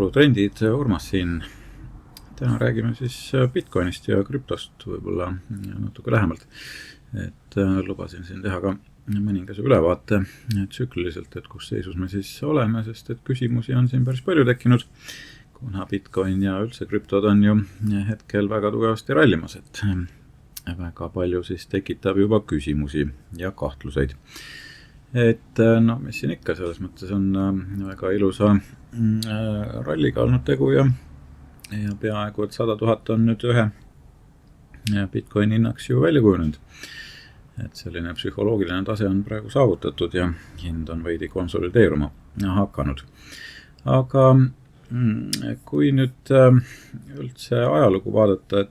turutrendid, Urmas siin. Täna räägime siis Bitcoinist ja krüptost võib-olla natuke lähemalt. Lubasin siin teha ka mõningase ülevaate tsükliliselt, kus seisus me siis oleme, sest et küsimusi on siin päris palju tekkinud, kuna Bitcoin ja üldse krüptod on ju hetkel väga tugevasti rallimas, et väga palju siis tekitab juba küsimusi ja kahtluseid. Mis siin ikka, selles mõttes on väga ilusa ralliga olnud tegu ja peaaegu, et 100 000 on nüüd ühe Bitcoini hinnaks ju välja kujunenud. Et selline psühholoogiline tase on praegu saavutatud ja hind on veidi konsolideeruma hakanud. Aga kui nüüd üldse ajalugu vaadata,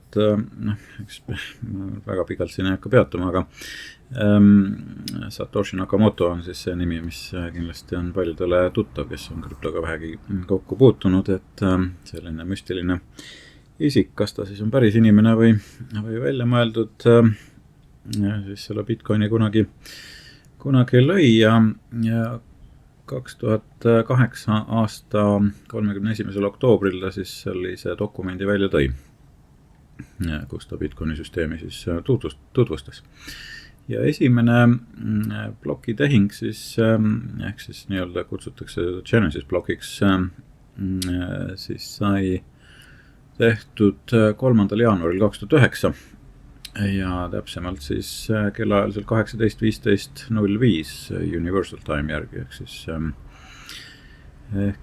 eks väga pikalt siin ei hakka peatuma, aga Satoshi Nakamoto on siis see nimi, mis kindlasti on paljudele tuttav, kes on krüptoga vähegi kokku puutunud, et selline müstiline isik, kas ta siis on päris inimene või välja mõeldud, siis selle Bitcoini kunagi lõi ja 2008 aasta 31. oktoobril ta siis sellise dokumendi välja tõi, kus ta Bitcoini süsteemi siis tutvustas. Ja esimene plokitehing siis, ehk siis nii-öelda kutsutakse Genesis blokiks, siis sai tehtud 3. jaanuaril 2009 ja täpsemalt siis kellaajal 18:15:05 Universal Time järgi, ehk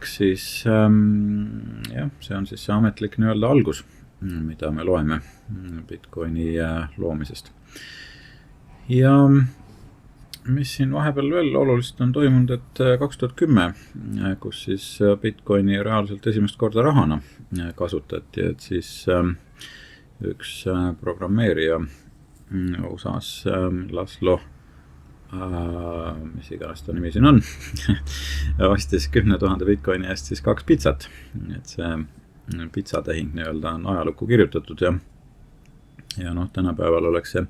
siis jah, see on siis see ametlik nii-öelda algus, mida me loeme Bitcoini loomisest. Ja mis siin vahepeal veel olulist on toimunud, et 2010, kus siis Bitcoini reaalselt esimest korda rahana kasutati, et siis üks programmeerija USAs Laszlo, mis iganes ta nimi siin on, ostis 10 000 Bitcoini eest siis 2 pitsat. Et see pitsatehing nii-öelda on ajalukku kirjutatud ja tänapäeval oleks see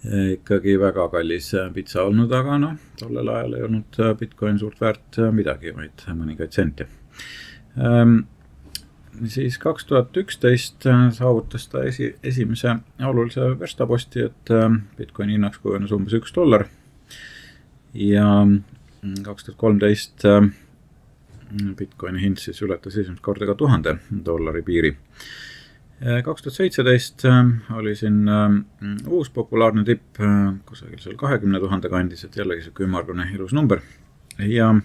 ikkagi väga kallis pitsa olnud, aga tollel ajal ei olnud Bitcoin suurt väärt midagi, vaid mõningaid sente. Siis 2011 saavutas ta esimese olulise verstaposti, et Bitcoini hinnaks kujunes umbes $1 ja 2013 Bitcoini hind siis ületas esimest korda ka $1000 piiri. 2017 oli siin uus populaarne tipp, kusagil seal 20 000 kandis, et jällegi see ümmargune ilus number. Ja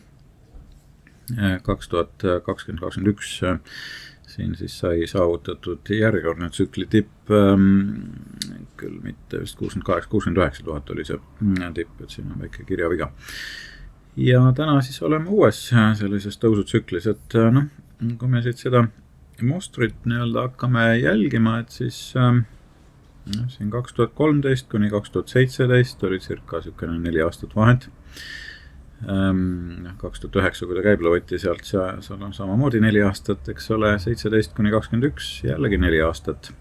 2020-2021 siin siis sai saavutatud järjekordne tsükli tipp, küll mitte vist 68-69 000 oli see tipp, et siin on väike kirjaviga. Ja täna siis oleme uues sellises tõusutsüklis, et kui me siit seda mustrit nii-öelda hakkame jälgima, et siis siin 2013 kuni 2017 oli circa 4 aastat vahet. 2009, kui ta käibla võtti, seal on samamoodi 4 aastat, eks ole, 17 kuni 21 jällegi 4 aastat.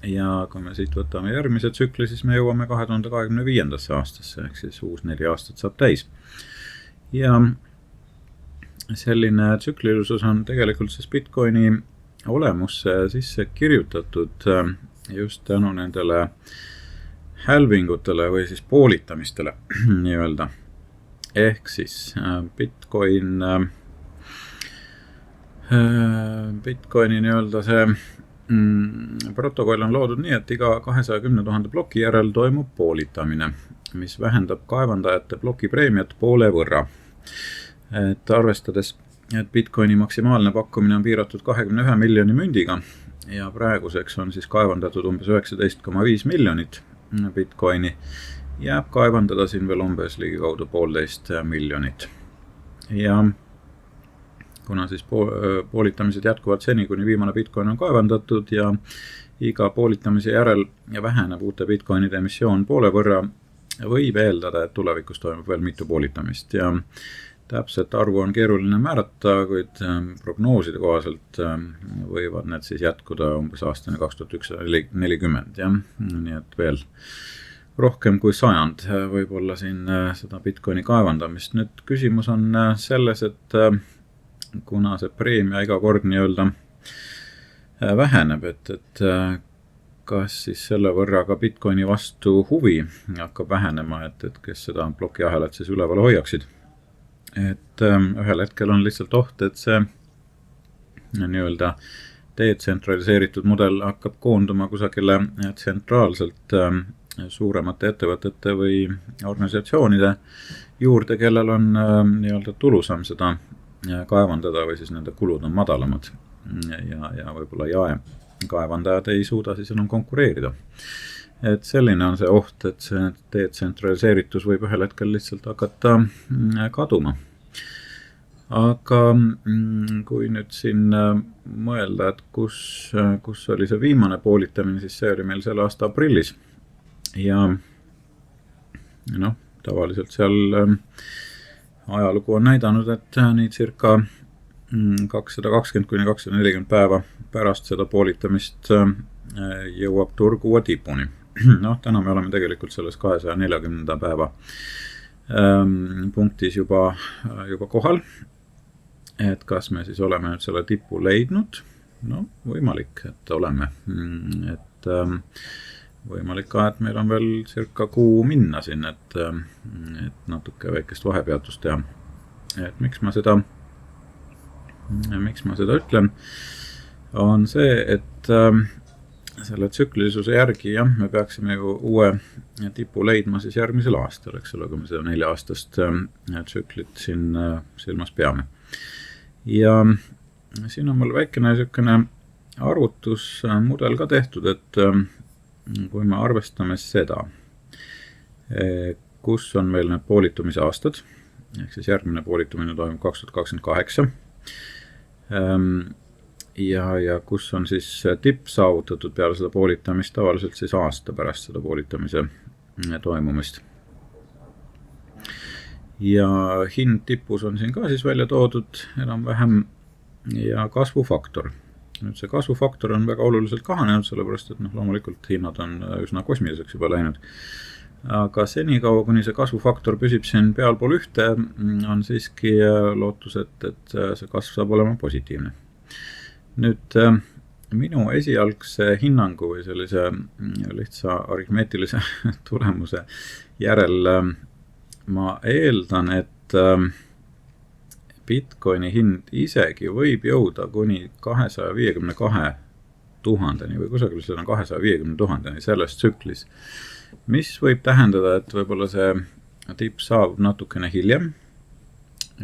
Ja kui me siit võtame järgmise tsükli, siis me jõuame 2025. aastasse, ehk siis uus 4 aastat saab täis. Ja selline tsüklilisus on tegelikult siis Bitcoini olemusse sisse kirjutatud just tänu nendele halvingutele või siis poolitamistele nii-öelda. Ehk siis Bitcoini nii-öelda see protokoll on loodud nii, et iga 210 000 ploki järel toimub poolitamine, mis vähendab kaevandajate plokipreemiat poole võrra. Et arvestades, et Bitcoini maksimaalne pakkumine on piiratud 21 miljoni mündiga ja praeguseks on siis kaevandatud umbes 19,5 miljonit Bitcoini, jääb kaevandada siin veel umbes ligikaudu 1,5 miljonit. Ja kuna siis poolitamised jätkuvad seni, kuni viimane Bitcoin on kaevandatud ja iga poolitamise järel väheneb uute Bitcoinide emissioon poole võrra, võib eeldada, et tulevikus toimub veel mitu poolitamist ja täpset arvu on keeruline määrata, kuid prognooside kohaselt võivad need siis jätkuda umbes aastani 2140, ja nii et veel rohkem kui 100 võib olla siin seda Bitcoini kaevandamist. Nüüd küsimus on selles, et kuna see preemia iga kord nii-öelda väheneb, et kas siis selle võrra ka Bitcoini vastu huvi hakkab vähenema, et kes seda plokiahelat siis üleval hoiaksid. Et ühel hetkel on lihtsalt oht, et see nii-öelda detsentraliseeritud mudel hakkab koonduma kusagile tsentraalselt suuremate ettevõtete või organisatsioonide juurde, kellel on nii-öelda tulusam seda kaevandada või siis nende kulud on madalamad ja võib-olla jaekaevandajad ei suuda siis enam konkureerida. Et selline on see oht, et see detsentraliseeritus võib ühel hetkel lihtsalt hakata kaduma. Aga kui nüüd siin mõelda, et kus oli see viimane poolitamine, siis see oli meil selle aasta aprillis. Ja tavaliselt seal ajalugu on näidanud, et nii circa 220–240 päeva pärast seda poolitamist jõuab turg uue tipuni. Täna me oleme tegelikult selles 240 päeva punktis juba kohal. Et kas me siis oleme nüüd selle tipu leidnud? Võimalik, et oleme. Et võimalik ka, et meil on veel circa kuu minna siin, et natuke väikest vahepeatust teha. Et miks ma seda ütlen, on see, et selle tsüklilisuse järgi me peaksime ju uue tipu leidma siis järgmisel aastal, eks ole, kui me seda 4-aastast tsüklit siin silmas peame. Ja siin on mul väikene niisugune arvutusmudel ka tehtud, et kui me arvestame seda, kus on meil need poolitumise aastad, ehk siis järgmine poolitumine toimub 2028, ja kus on siis tipp saavutatud peale seda poolitamist tavaliselt siis aasta pärast seda poolitamise toimumist. Ja hind tipus on siin ka siis välja toodud enam-vähem ja kasvufaktor. Nüüd see kasvufaktor on väga oluliselt kahanenud, sellepärast et loomulikult hinnad on üsna kosmiliseks juba läinud. Aga senikaua, kuni see kasvufaktor püsib siin pealpool ühte, on siiski lootus, et see kasv saab olema positiivne. Nüüd minu esialgse hinnangu või sellise lihtsa aritmeetilise tulemuse järel ma eeldan, et Bitcoini hind isegi võib jõuda kuni 252 000 või kusagil seda 250 000 selles tsüklis, mis võib tähendada, et võib-olla see tipp saab natukene hiljem,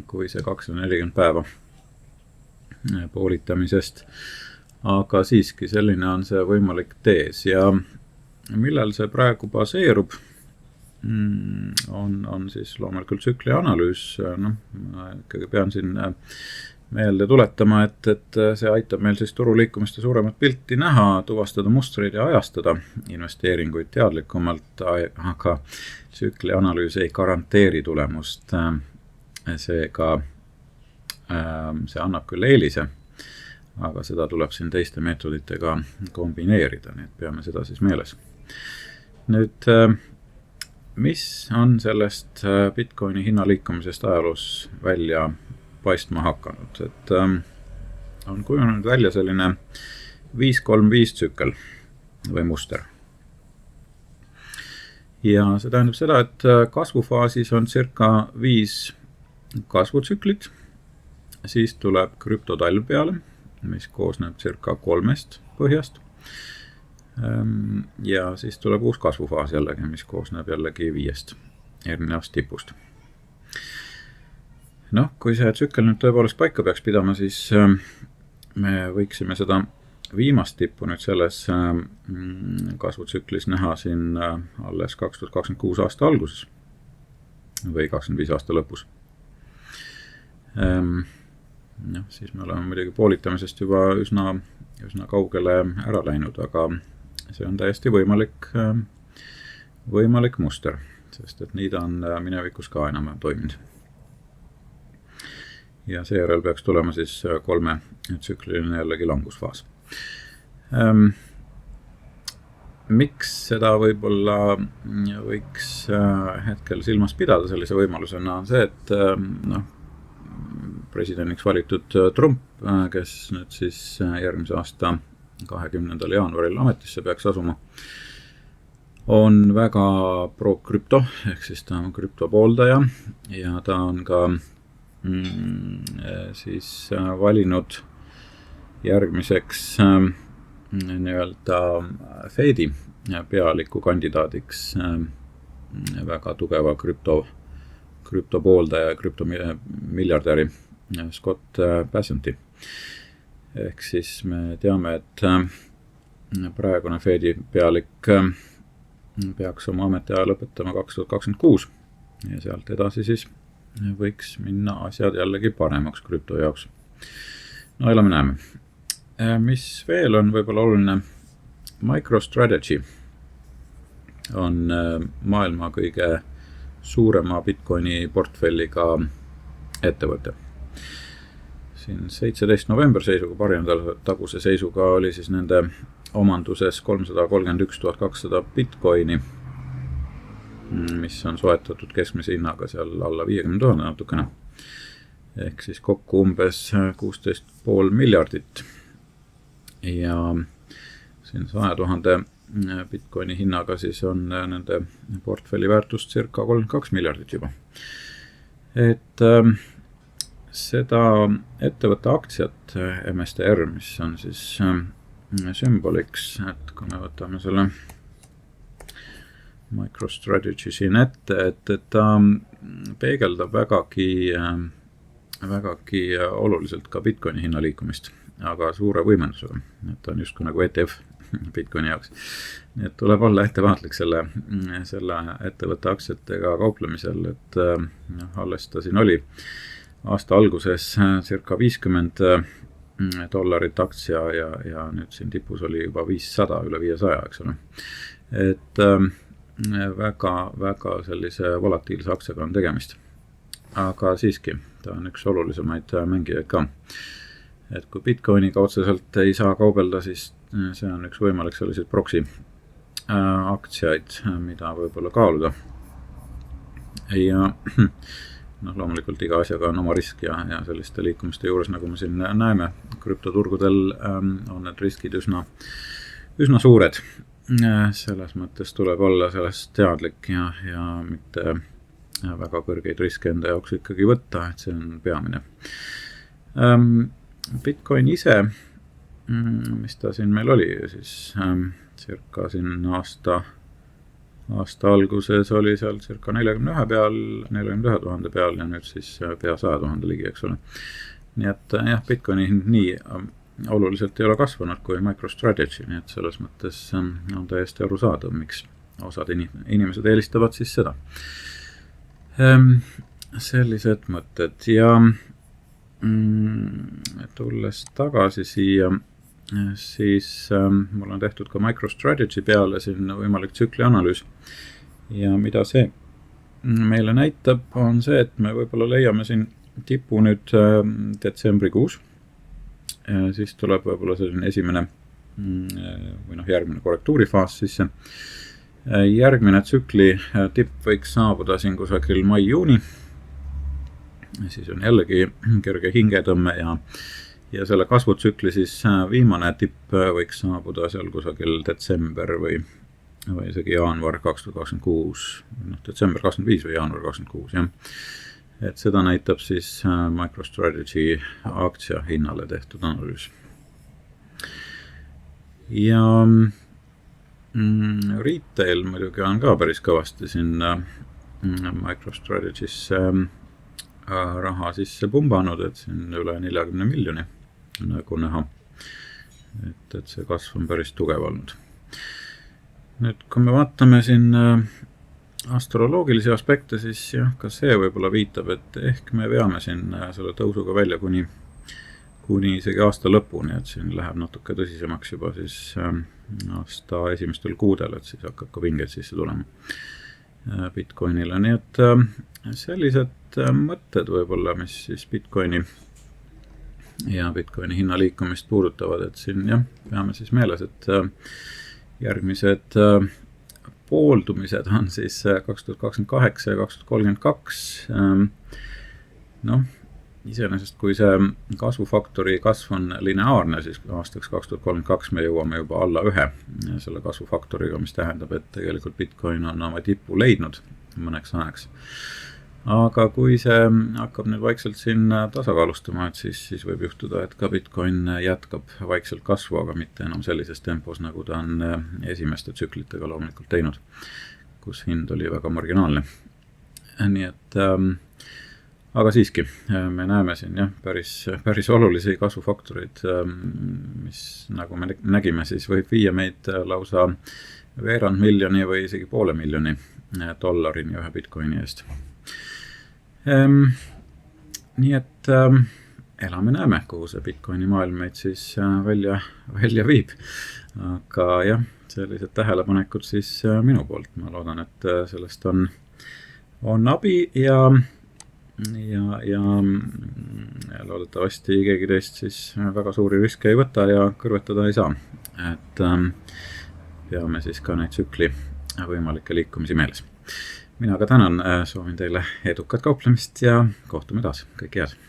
kui see 240 päeva poolitamisest, aga siiski selline on see võimalik tees ja millal see praegu baseerub, on siis loomulikult tsükli analüüs. Ma ikkagi pean siin meelde tuletama, et see aitab meil siis turuliikumiste suuremat pilti näha, tuvastada mustreid ja ajastada investeeringuid teadlikumalt, aga tsükli analüüs ei garanteeri tulemust. Seega see annab küll eelise, aga seda tuleb siin teiste meetoditega kombineerida, nii et peame seda siis meeles. Nüüd mis on sellest Bitcoini hinnaliikumisest ajaloos välja paistma hakanud, et on kujunenud välja selline 5-3-5 tsükkel või muster. Ja see tähendab seda, et kasvufaasis on circa 5 kasvutsüklit, siis tuleb krüptotalv peale, mis koosneb circa 3 põhjast. Ja siis tuleb uus kasvufaas jällegi, mis koosneb jällegi 5 erinevast tipust. Kui see tsükkel nüüd tõepoolest paika peaks pidama, siis me võiksime seda viimast tippu nüüd selles kasvutsüklis näha siin alles 2026 aasta alguses või 25 aasta lõpus. Siis me oleme muidugi poolitamisest juba üsna kaugele ära läinud, aga see on täiesti võimalik muster, sest et nii ta on minevikus ka enam toiminud. Ja seejärel peaks tulema siis 3 tsükliline jällegi langusfaas. Miks seda võib-olla võiks hetkel silmas pidada sellise võimalusena on see, et presidendiks valitud Trump, kes nüüd siis järgmise aasta 20. jaanuaril ametisse peaks asuma, on väga pro-krüpto, ehk siis ta on krüptopooldaja ja ta on ka siis valinud järgmiseks nii-öelda Fedi pealiku kandidaadiks väga tugeva krüptopooldaja ja krüptomiljardäri Scott Bessenti. Ehk siis me teame, et praegune Fedi pealik peaks oma ametiaja lõpetama 2026 ja sealt edasi siis võiks minna asjad jällegi paremaks krüpto jaoks. No elame näeme. Mis veel on võib-olla oluline, MicroStrategy on maailma kõige suurema Bitcoini portfelliga ettevõte. Siin 17. november seisuga, paari nädala taguse seisuga oli siis nende omanduses 331 200 Bitcoini, mis on soetatud keskmise hinnaga seal alla 50 000 natukene. Ehk siis kokku umbes 16,5 miljardit. Ja siin 100 000 Bitcoini hinnaga siis on nende portfelli väärtust circa 32 miljardit juba. Et seda ettevõtte aktsiat MSTR, mis on siis sümboliks, et kui me võtame selle MicroStrategy siin ette, et ta peegeldab vägagi oluliselt ka Bitcoini hinna liikumist, aga suure võimendusega, et ta on justkui nagu ETF Bitcoini jaoks. Nii et tuleb olla ettevaatlik selle ettevõtte aktsiatega kauplemisel, et alles ta siin oli aasta alguses circa $50 aktsia ja nüüd siin tipus oli juba 500, üle 500, eks ole. Et väga sellise volatiilse aktsiaga on tegemist. Aga siiski, ta on üks olulisemaid mängijaid ka. Et kui Bitcoiniga otseselt ei saa kaubelda, siis see on üks võimalik selliseid proxy aktsiaid, mida võib-olla kaaluda. Ja loomulikult iga asjaga on oma risk ja selliste liikumiste juures, nagu me siin näeme, krüptoturgudel on need riskid üsna suured. Selles mõttes tuleb olla sellest teadlik ja mitte väga kõrgeid riske enda jaoks ikkagi võtta, et see on peamine. Bitcoin ise, mis ta siin meil oli, siis circa siin aasta alguses oli seal circa 41 000 peal ja nüüd siis pea 100 000 ligi, eks ole. Nii et jah, Bitcoini nii oluliselt ei ole kasvanud kui MicroStrategy, nii et selles mõttes on täiesti aru saada, miks osad inimesed eelistavad siis seda. Sellised mõtted ja tulles tagasi siia, siis mul on tehtud ka MicroStrategy peale siin võimalik tsüklianalüüs ja mida see meile näitab, on see, et me võib-olla leiame siin tipu nüüd detsembrikuus, siis tuleb võib-olla selline esimene või järgmine korrektuurifaas sisse. Järgmine tsükli tipp võiks saabuda siin kusagil mai-juuni, siis on jällegi kerge hingetõmme ja selle kasvutsükli siis viimane tipp võiks saabuda seal kusagil detsember või isegi jaanuar 2026, detsember 25 või jaanuar 26, jah. Et seda näitab siis MicroStrategy aktsia hinnale tehtud analüüs. Ja retail muidugi on ka päris kõvasti siin MicroStrategy's raha sisse pumbanud, et siin üle 40 miljoni nagu näha, et see kasv on päris tugev olnud. Nüüd, kui me vaatame siin astroloogilisi aspekte, siis jah, ka see võib-olla viitab, et ehk me veame siin selle tõusuga välja kuni isegi aasta lõpuni, et siin läheb natuke tõsisemaks juba siis aasta esimestel kuudel, et siis hakkab ka vingeid sisse tulema Bitcoinile. Nii et sellised mõtted võib-olla, mis siis Bitcoini ja Bitcoini hinna liikumist puudutavad, et siin jah, peame siis meeles, et järgmised pooldumised on siis 2028 ja 2032. iseenesest, kui see kasvufaktori kasv on lineaarne, siis aastaks 2032 me jõuame juba alla 1 selle kasvufaktoriga, mis tähendab, et tegelikult Bitcoin on oma tipu leidnud mõneks ajaks. Aga kui see hakkab nüüd vaikselt siin tasakaalustama, et siis võib juhtuda, et ka Bitcoin jätkab vaikselt kasvu, aga mitte enam sellises tempos, nagu ta on esimeste tsüklitega loomulikult teinud, kus hind oli väga marginaalne. Nii et aga siiski, me näeme siin päris olulisi kasvufaktoreid, mis nagu me nägime, siis võib viia meid lausa veerand miljoni või isegi $500 000 dollarini ühe Bitcoini eest. Nii et elame-näeme, kuhu see Bitcoini maailm meid siis välja viib. Aga jah, sellised tähelepanekud siis minu poolt. Ma loodan, et sellest on abi ja loodetavasti keegi teist siis väga suuri riske ei võta ja kõrvetada ei saa. Et peame siis ka neid tsükli võimalikke liikumisi meeles. Mina ka tänan, soovin teile edukat kauplemist ja kohtume taas. Kõike head!